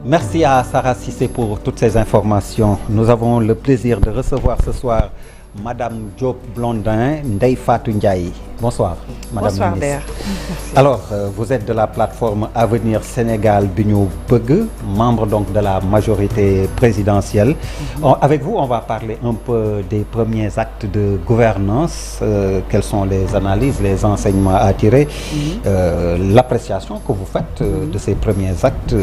Merci à Sarah Cissé pour toutes ces informations. Nous avons le plaisir de recevoir ce soir Madame Diop Blondin, Ndeye Fatou Ndiaye. Bonsoir, Madame Bonsoir, la ministre. Merci. Alors, vous êtes de la plateforme Avenir Sénégal bi ñu bëgg, membre donc de la majorité présidentielle. Avec vous, on va parler un peu des premiers actes de gouvernance. Quelles sont les analyses, les enseignements à tirer, l'appréciation que vous faites de ces premiers actes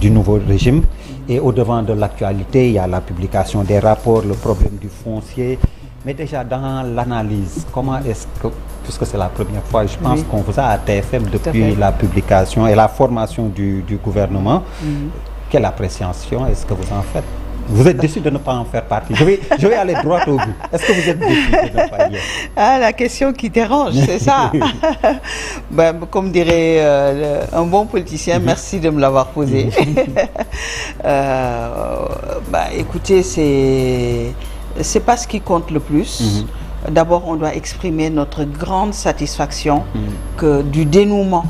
du nouveau régime. Et au-devant de l'actualité, il y a la publication des rapports, le problème du foncier. Mais déjà, dans l'analyse, comment est-ce que, puisque c'est la première fois, je pense qu'on vous a à TFM depuis la publication et la formation du gouvernement, quelle appréciation est-ce que vous en faites? Vous êtes déçu de ne pas en faire partie. Je vais aller droit au but. Est-ce que vous êtes déçu de ne pas y être? Ah, la question qui dérange, c'est ça. Comme dirait un bon politicien, merci de me l'avoir posé. Écoutez, c'est pas ce qui compte le plus. D'abord, on doit exprimer notre grande satisfaction que du dénouement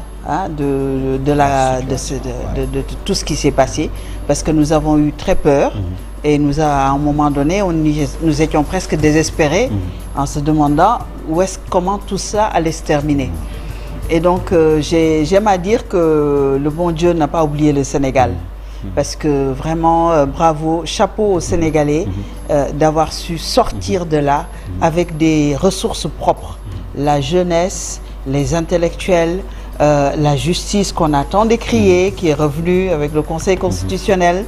de tout ce qui s'est passé, parce que nous avons eu très peur. Et à un moment donné, nous étions presque désespérés en se demandant comment tout ça allait se terminer. Et donc, j'aime à dire que le bon Dieu n'a pas oublié le Sénégal. Parce que vraiment, bravo, chapeau aux Sénégalais d'avoir su sortir de là avec des ressources propres. La jeunesse, les intellectuels, la justice qu'on a tant décriée, qui est revenue avec le Conseil constitutionnel.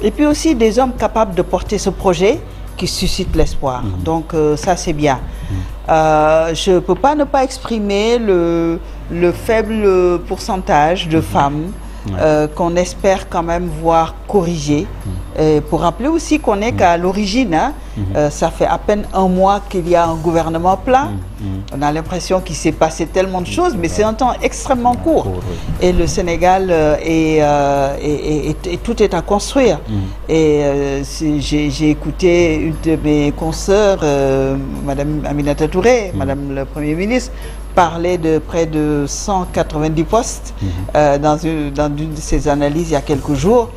Et puis aussi des hommes capables de porter ce projet qui suscite l'espoir. Donc ça, c'est bien. Je ne peux pas ne pas exprimer le faible pourcentage de femmes qu'on espère quand même voir corriger. Pour rappeler aussi qu'on n'est qu'à l'origine, ça fait à peine un mois qu'il y a un gouvernement plein. On a l'impression qu'il s'est passé tellement de choses, mais c'est un temps extrêmement court. Et le Sénégal, et tout est à construire. Et j'ai écouté une de mes consoeurs, Madame Aminata Touré, Madame le Premier ministre, parler de près de 190 postes dans une de ses analyses il y a quelques jours.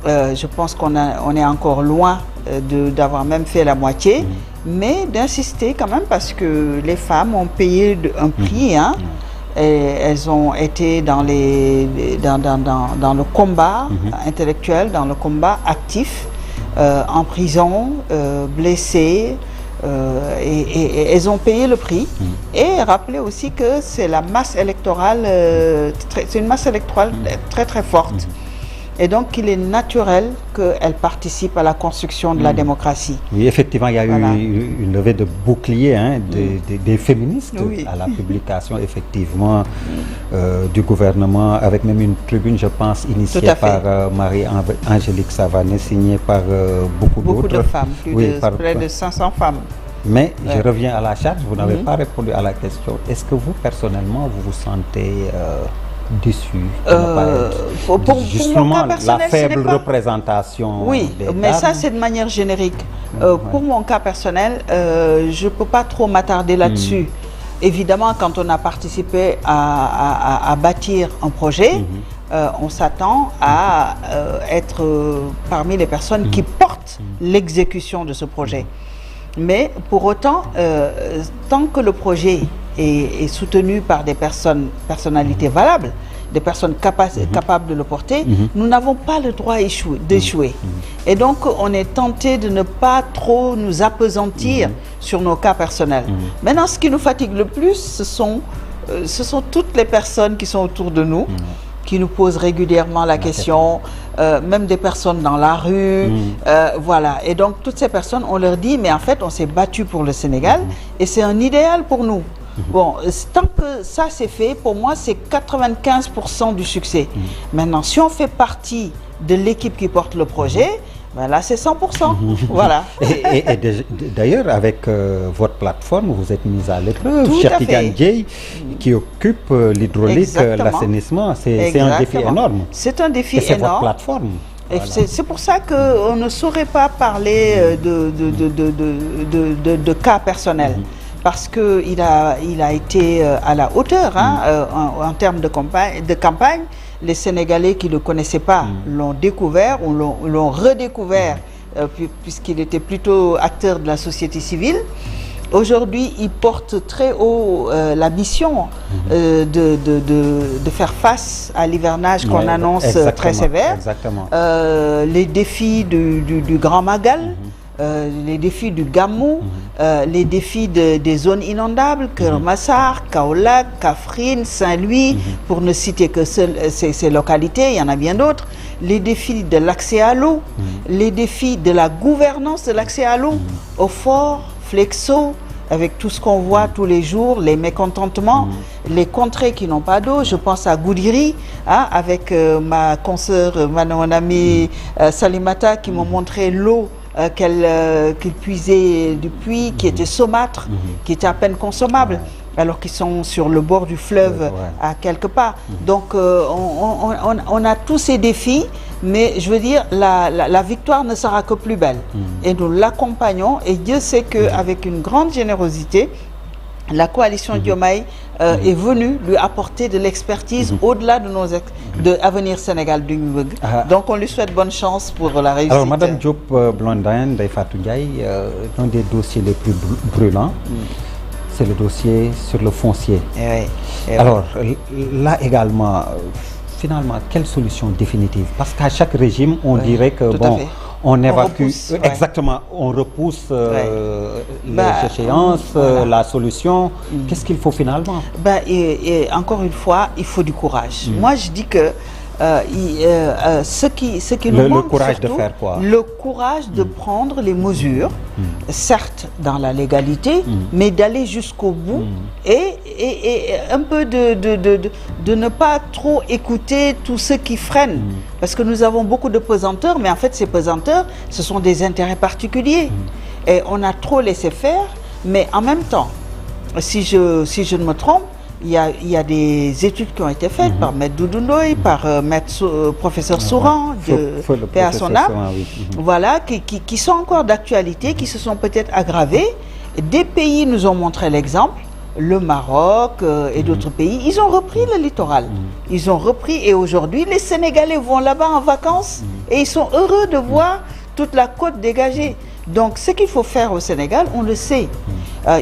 Je pense qu'on est encore loin d'avoir même fait la moitié, mais d'insister quand même parce que les femmes ont payé un prix. Et elles ont été dans le combat intellectuel, dans le combat actif, en prison, blessées. Et elles ont payé le prix. Et rappeler aussi que c'est la masse électorale, c'est une masse électorale très très forte. Et donc il est naturel qu'elle participe à la construction de la démocratie. Oui, effectivement, il y a eu une levée de bouclier des féministes à la publication effectivement du gouvernement, avec même une tribune, je pense, initiée par Marie-Angélique Savané, signée par beaucoup de femmes, près de 500 femmes. Mais je reviens à la charge, vous n'avez pas répondu à la question. Est-ce que vous, personnellement, vous vous sentez déçu justement la faible représentation des mais dames. Ça c'est de manière générique. Pour mon cas personnel, je ne peux pas trop m'attarder là-dessus. Évidemment, quand on a participé à bâtir un projet, on s'attend à être parmi les personnes qui portent l'exécution de ce projet. Mais pour autant, tant que le projet est soutenu par des personnalités valables, des personnes capables de le porter, nous n'avons pas le droit d'échouer. Et donc, on est tenté de ne pas trop nous appesantir sur nos cas personnels. Maintenant, ce qui nous fatigue le plus, ce sont toutes les personnes qui sont autour de nous, qui nous posent régulièrement la question, même des personnes dans la rue, voilà. Et donc, toutes ces personnes, on leur dit, mais en fait, on s'est battu pour le Sénégal, et c'est un idéal pour nous. Bon, tant que ça c'est fait, pour moi c'est 95% du succès. Maintenant, si on fait partie de l'équipe qui porte le projet, ben là c'est 100%. Voilà. Et d'ailleurs, avec votre plateforme, vous êtes mise à l'épreuve. Cheikh Tidiane Dièye, qui occupe l'hydraulique, l'assainissement, c'est un défi énorme. C'est un défi énorme. Et c'est votre plateforme. Voilà. C'est pour ça qu'on ne saurait pas parler de cas personnels. Parce qu'il a été à la hauteur en termes de campagne, les Sénégalais qui ne le connaissaient pas l'ont découvert ou l'ont redécouvert puisqu'il était plutôt acteur de la société civile. Aujourd'hui, il porte très haut la mission de faire face à l'hivernage qu'on annonce très sévère. Exactement. Les défis du Grand Magal, les défis du Gamou, les défis des zones inondables, Keur Massar, Kaolack, Kaffrine, Saint-Louis, pour ne citer que ces localités, il y en a bien d'autres. Les défis de l'accès à l'eau, les défis de la gouvernance de l'accès à l'eau, au fort, Flexo, avec tout ce qu'on voit tous les jours, les mécontentements, les contrées qui n'ont pas d'eau. Je pense à Goudiri, avec ma consoeur, mon amie Salimata, qui m'a montré l'eau qu'elle puisait du puits, qui était saumâtre, qui était à peine consommable, alors qu'ils sont sur le bord du fleuve à quelques pas. Donc on a tous ces défis, mais je veux dire, la victoire ne sera que plus belle. Et nous l'accompagnons, et Dieu sait qu'avec une grande générosité, la coalition Diomaye est venue lui apporter de l'expertise au-delà de Avenir Sénégal du ñu bëgg. Donc on lui souhaite bonne chance pour la réussite. Alors Madame Diop Blondin, Ndeye Fatou Ndiaye, un des dossiers les plus brûlants, c'est le dossier sur le foncier. Alors là également, finalement, quelle solution définitive? Parce qu'à chaque régime, on dirait que on évacue, exactement, on repousse les échéances, la solution. Qu'est-ce qu'il faut finalement? Et encore une fois, il faut du courage. Moi, je dis que ce qui nous manque, le courage surtout, de faire quoi? Le courage de prendre les mesures, certes dans la légalité, mais d'aller jusqu'au bout et un peu de ne pas trop écouter tous ceux qui freinent. Parce que nous avons beaucoup de pesanteurs, mais en fait ces pesanteurs, ce sont des intérêts particuliers. Et on a trop laissé faire, mais en même temps, si je ne me trompe, il y a des études qui ont été faites par Maître Doudou Ndoye, par professeur Souran, de paix à son âme, voilà, qui sont encore d'actualité, qui se sont peut-être aggravées. Des pays nous ont montré l'exemple, le Maroc et d'autres pays, ils ont repris le littoral. Ils ont repris, et aujourd'hui, les Sénégalais vont là-bas en vacances et ils sont heureux de voir toute la côte dégagée. Donc, ce qu'il faut faire au Sénégal, on le sait.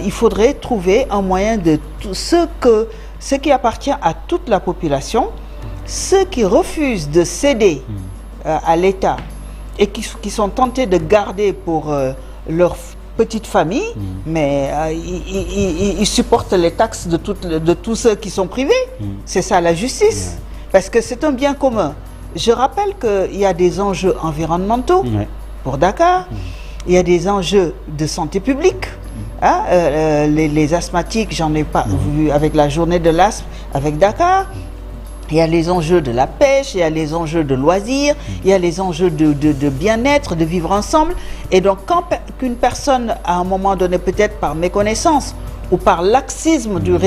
Il faudrait trouver un moyen de tout ce qui appartient à toute la population, ceux qui refusent de céder à l'État et qui sont tentés de garder pour leur petite famille, mais ils supportent les taxes de tous ceux qui sont privés. C'est ça la justice. Parce que c'est un bien commun. Je rappelle qu'il y a des enjeux environnementaux pour Dakar. Il y a des enjeux de santé publique. Les asthmatiques, j'en ai pas vu avec la journée de l'asthme avec Dakar. Il y a les enjeux de la pêche, il y a les enjeux de loisirs, il y a les enjeux de bien-être, de vivre ensemble. Et donc, quand qu'une personne, à un moment donné, peut-être par méconnaissance ou par laxisme des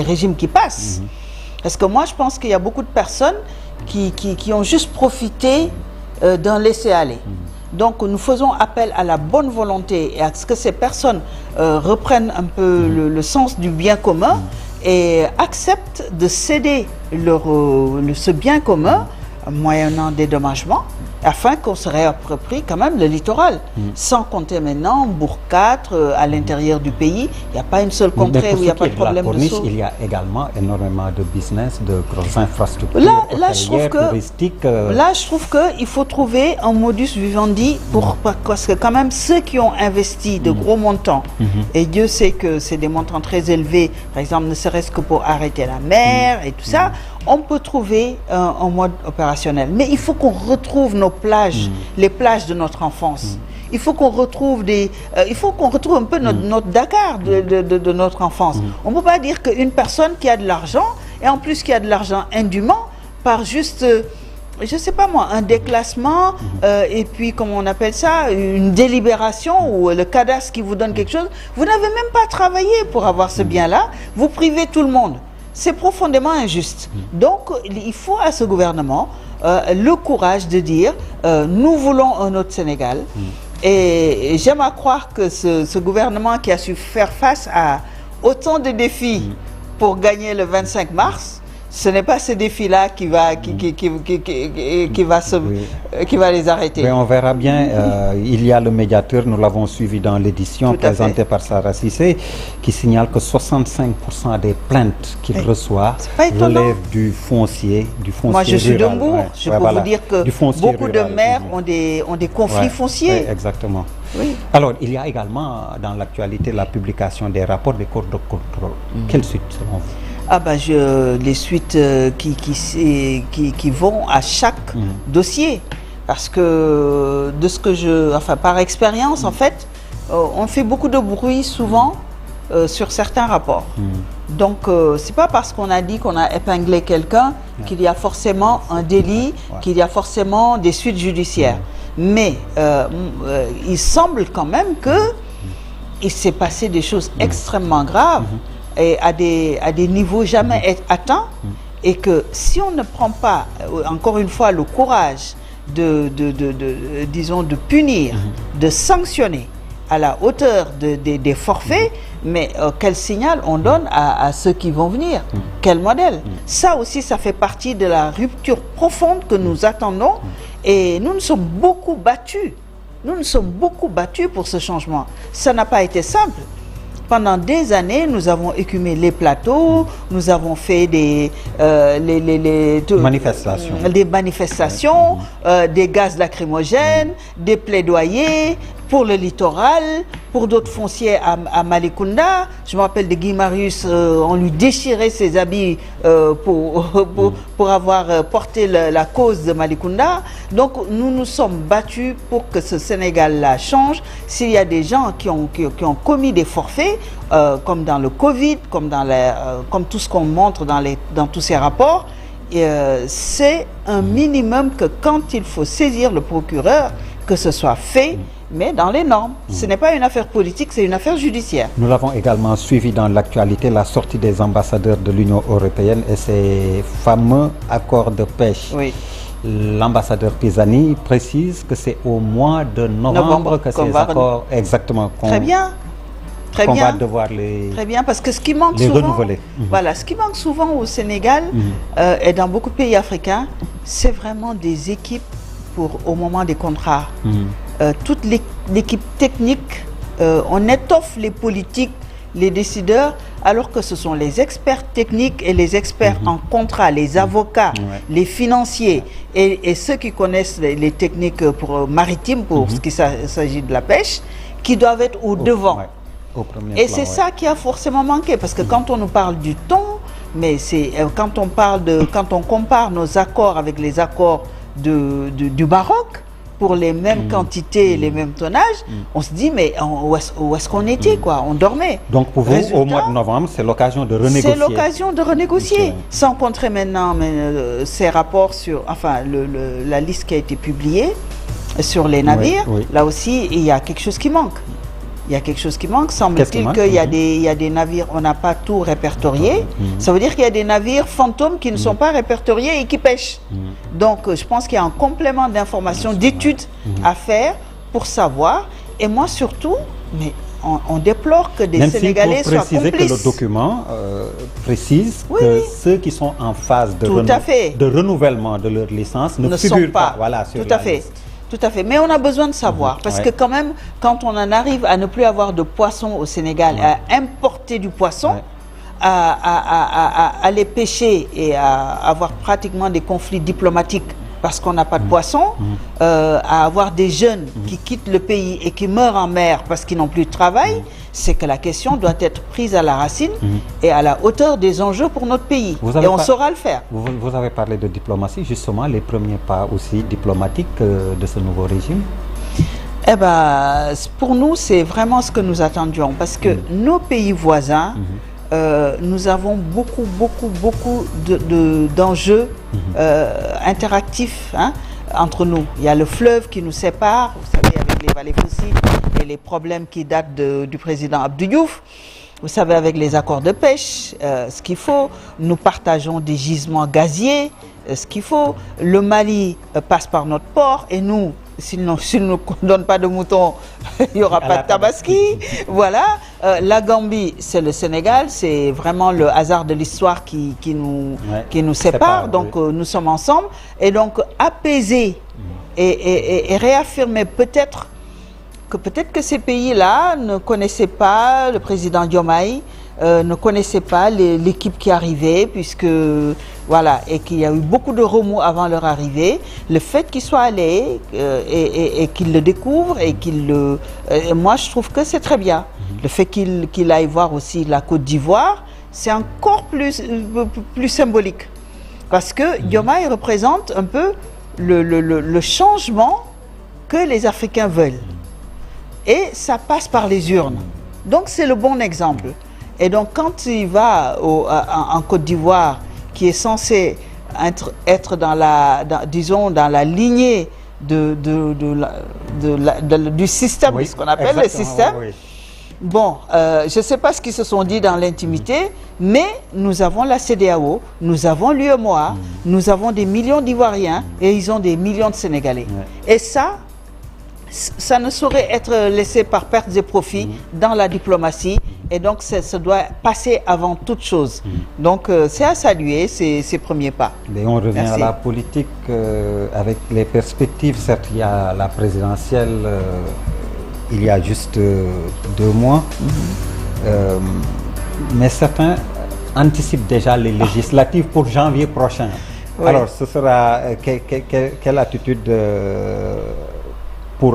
régimes qui passent, parce que moi, je pense qu'il y a beaucoup de personnes qui ont juste profité d'un laisser-aller. Donc nous faisons appel à la bonne volonté et à ce que ces personnes reprennent un peu le sens du bien commun et acceptent de céder ce bien commun moyennant dédommagement afin qu'on se réapproprie quand même le littoral. Sans compter maintenant Bourg 4 à l'intérieur du pays, il n'y a pas une seule contrée où il n'y a pas de problème de saut. Il y a également énormément de business, de grosses infrastructures touristiques. Là, je trouve qu'il faut trouver un modus vivendi parce que quand même ceux qui ont investi de gros montants, et Dieu sait que c'est des montants très élevés, par exemple ne serait-ce que pour arrêter la mer et tout ça, on peut trouver un mode opérationnel. Mais il faut qu'on retrouve nos plages, les plages de notre enfance. Il faut qu'on retrouve un peu notre Dakar de notre enfance. On ne peut pas dire qu'une personne qui a de l'argent, et en plus qui a de l'argent indûment, par juste, je ne sais pas moi, un déclassement, et puis comment on appelle ça, une délibération ou le cadastre qui vous donne quelque chose, vous n'avez même pas travaillé pour avoir ce bien-là, vous privez tout le monde. C'est profondément injuste. Donc, il faut à ce gouvernement le courage de dire nous voulons un autre Sénégal. Et j'aime à croire que ce gouvernement qui a su faire face à autant de défis pour gagner le 25 mars, ce n'est pas ce défi-là qui va les arrêter. Mais on verra bien. Il y a le médiateur, nous l'avons suivi dans l'édition présentée par Sarah Cissé, qui signale que 65% des plaintes qu'il reçoit relèvent du foncier Moi, je suis de Mbour. Je peux vous dire que beaucoup de maires ont des conflits fonciers. Exactement. Oui. Alors, il y a également dans l'actualité la publication des rapports des corps de contrôle. Quelle suite selon vous? Les suites qui vont à chaque dossier, parce que par expérience, en fait, on fait beaucoup de bruit souvent sur certains rapports. Donc, c'est pas parce qu'on a dit qu'on a épinglé quelqu'un qu'il y a forcément un délit, qu'il y a forcément des suites judiciaires. Mais il semble quand même que il s'est passé des choses extrêmement graves. Et à des niveaux jamais atteints, et que si on ne prend pas, encore une fois, le courage disons, de punir, de sanctionner à la hauteur des forfaits, mais quel signal on donne à ceux qui vont venir? Quel modèle? Ça aussi, ça fait partie de la rupture profonde que nous attendons, et nous nous sommes beaucoup battus. Nous nous sommes beaucoup battus pour ce changement. Ça n'a pas été simple. Pendant des années, nous avons écumé les plateaux, nous avons fait des manifestations, des gaz lacrymogènes, des plaidoyers pour le littoral, pour d'autres fonciers à Malicounda. Je me rappelle de Guy Marius, on lui déchirait ses habits pour avoir porté la cause de Malicounda. Donc nous nous sommes battus pour que ce Sénégal-là change. S'il y a des gens qui ont commis des forfaits, comme dans le Covid, comme tout ce qu'on montre dans tous ces rapports, c'est un minimum que quand il faut saisir le procureur, que ce soit fait, mais dans les normes. Ce n'est pas une affaire politique, c'est une affaire judiciaire. Nous l'avons également suivi dans l'actualité, la sortie des ambassadeurs de l'Union européenne et ces fameux accords de pêche. Oui. L'ambassadeur Pisani précise que c'est au mois de novembre que ces accords, exactement, Très bien. qu'on va devoir les Très bien, parce que ce qui manque les souvent, renouveler. Voilà, ce qui manque souvent au Sénégal et dans beaucoup de pays africains, c'est vraiment des équipes au moment des contrats. Toute l'équipe technique, on étoffe les politiques, les décideurs, alors que ce sont les experts techniques et les experts en contrat, les avocats, les financiers et ceux qui connaissent les techniques maritimes pour ce qui s'agit de la pêche, qui doivent être au devant. Et c'est ça qui a forcément manqué, parce que quand on nous parle du thon, mais c'est quand on compare nos accords avec les accords du Maroc, pour les mêmes quantités et les mêmes tonnages, on se dit, mais où est-ce qu'on était, quoi? On dormait. Donc pour vous, au mois de novembre, c'est l'occasion de renégocier. C'est l'occasion de renégocier. Sans compter maintenant ces rapports sur, la liste qui a été publiée sur les navires. Là aussi, il y a quelque chose qui manque. Il y a quelque chose qui manque. Semble-t-il qu'il y a des navires, on n'a pas tout répertorié. Ça veut dire qu'il y a des navires fantômes qui ne sont pas répertoriés et qui pêchent. Donc, je pense qu'il y a un complément d'information, d'études à faire pour savoir. Et moi, surtout, mais on déplore que des Sénégalais soient complices. Même si que le document précise que ceux qui sont en phase de renouvellement de leur licence ne figurent pas sur la liste. Tout à fait, mais on a besoin de savoir, parce que quand même, quand on en arrive à ne plus avoir de poissons au Sénégal, à importer du poisson, à aller pêcher et à avoir pratiquement des conflits diplomatiques parce qu'on n'a pas de poissons, à avoir des jeunes qui quittent le pays et qui meurent en mer parce qu'ils n'ont plus de travail, c'est que la question doit être prise à la racine et à la hauteur des enjeux pour notre pays. Et on saura le faire. Vous avez parlé de diplomatie, justement, les premiers pas aussi diplomatiques de ce nouveau régime. Eh ben, pour nous, c'est vraiment ce que nous attendions, parce que nos pays voisins, nous avons beaucoup d'enjeux interactifs entre nous. Il y a le fleuve qui nous sépare, vous savez, avec les vallées fossiles et les problèmes qui datent du président Abdou Diouf. vous savez, avec les accords de pêche, ce qu'il faut. Nous partageons des gisements gaziers, ce qu'il faut. Le Mali passe par notre port et nous, s'ils ne nous donnent pas de moutons, il n'y aura pas de tabaski. Voilà. La Gambie, c'est le Sénégal. C'est vraiment le hasard de l'histoire qui nous sépare. Donc, nous sommes ensemble. Et donc, apaiser et réaffirmer peut-être que ces pays-là ne connaissaient pas le président Diomaye, ne connaissaient pas l'équipe qui arrivait, puisque voilà, et qu'il y a eu beaucoup de remous avant leur arrivée. Le fait qu'ils soient allés et qu'ils le découvrent et moi je trouve que c'est très bien. Le fait qu'il aille voir aussi la Côte d'Ivoire, c'est encore plus symbolique, parce que Diomaye représente un peu le changement que les Africains veulent. Et ça passe par les urnes. Donc c'est le bon exemple. Et donc quand il va en Côte d'Ivoire, qui est censé être dans la lignée du système, oui, ce qu'on appelle le système. Oui. Bon, je ne sais pas ce qu'ils se sont dit dans l'intimité, mais nous avons la CEDEAO, nous avons l'UEMOA, nous avons des millions d'Ivoiriens et ils ont des millions de Sénégalais. Et ça ne saurait être laissé par pertes et profits dans la diplomatie, et donc ça doit passer avant toute chose. Donc c'est à saluer ces premiers pas. Et on revient à la politique avec les perspectives. Certes, il y a la présidentielle il y a juste 2 mois, mais certains anticipent déjà les législatives pour janvier prochain. Oui. Alors ce sera quelle attitude pour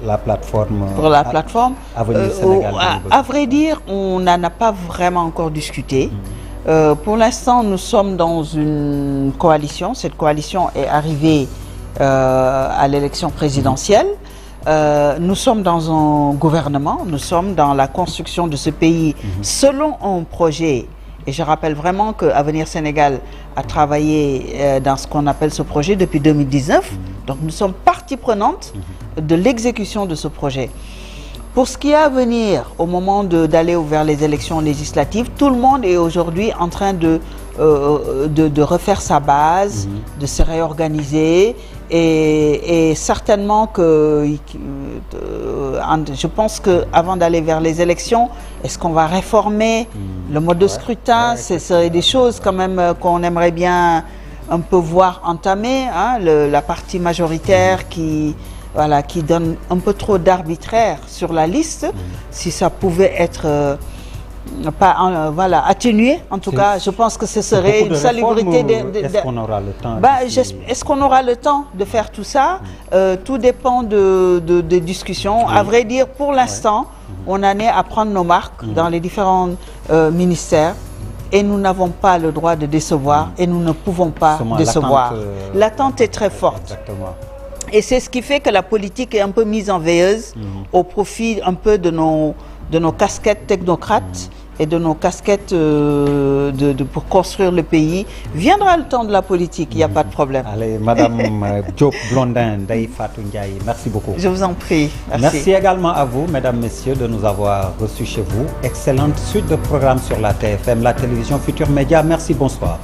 la plateforme Avenir Sénégal? À vrai dire, on n'en a pas vraiment encore discuté. Pour l'instant, nous sommes dans une coalition. Cette coalition est arrivée à l'élection présidentielle. Nous sommes dans un gouvernement, nous sommes dans la construction de ce pays selon un projet. Et je rappelle vraiment que Avenir Sénégal a travaillé dans ce qu'on appelle ce projet depuis 2019. Donc nous sommes partie prenante de l'exécution de ce projet. Pour ce qui est à venir, au moment d'aller vers les élections législatives, tout le monde est aujourd'hui en train de refaire sa base, de se réorganiser. Et certainement que je pense qu'avant d'aller vers les élections, est-ce qu'on va réformer le mode de scrutin? Ce serait des choses quand même qu'on aimerait bien un peu voir entamer, hein, la partie majoritaire qui donne un peu trop d'arbitraire sur la liste. Si ça pouvait être atténué, en tout cas, je pense que ce serait une salubrité. Est-ce qu'on aura le temps? Est-ce qu'on aura le temps de faire tout ça? Tout dépend des discussions. À vrai dire, pour l'instant, on en est à prendre nos marques dans les différents ministères. Et nous n'avons pas le droit de décevoir et nous ne pouvons pas décevoir. L'attente est très forte. Exactement. Et c'est ce qui fait que la politique est un peu mise en veilleuse au profit un peu de nos casquettes technocrates et de nos casquettes pour construire le pays. Viendra le temps de la politique, il n'y a pas de problème. Allez, Madame Diop Blondin, Ndeye Fatou Ndiaye, merci beaucoup. Je vous en prie. Merci également à vous, Mesdames, Messieurs, de nous avoir reçus chez vous. Excellente suite de programmes sur la TFM, la télévision Futur Média. Merci, bonsoir.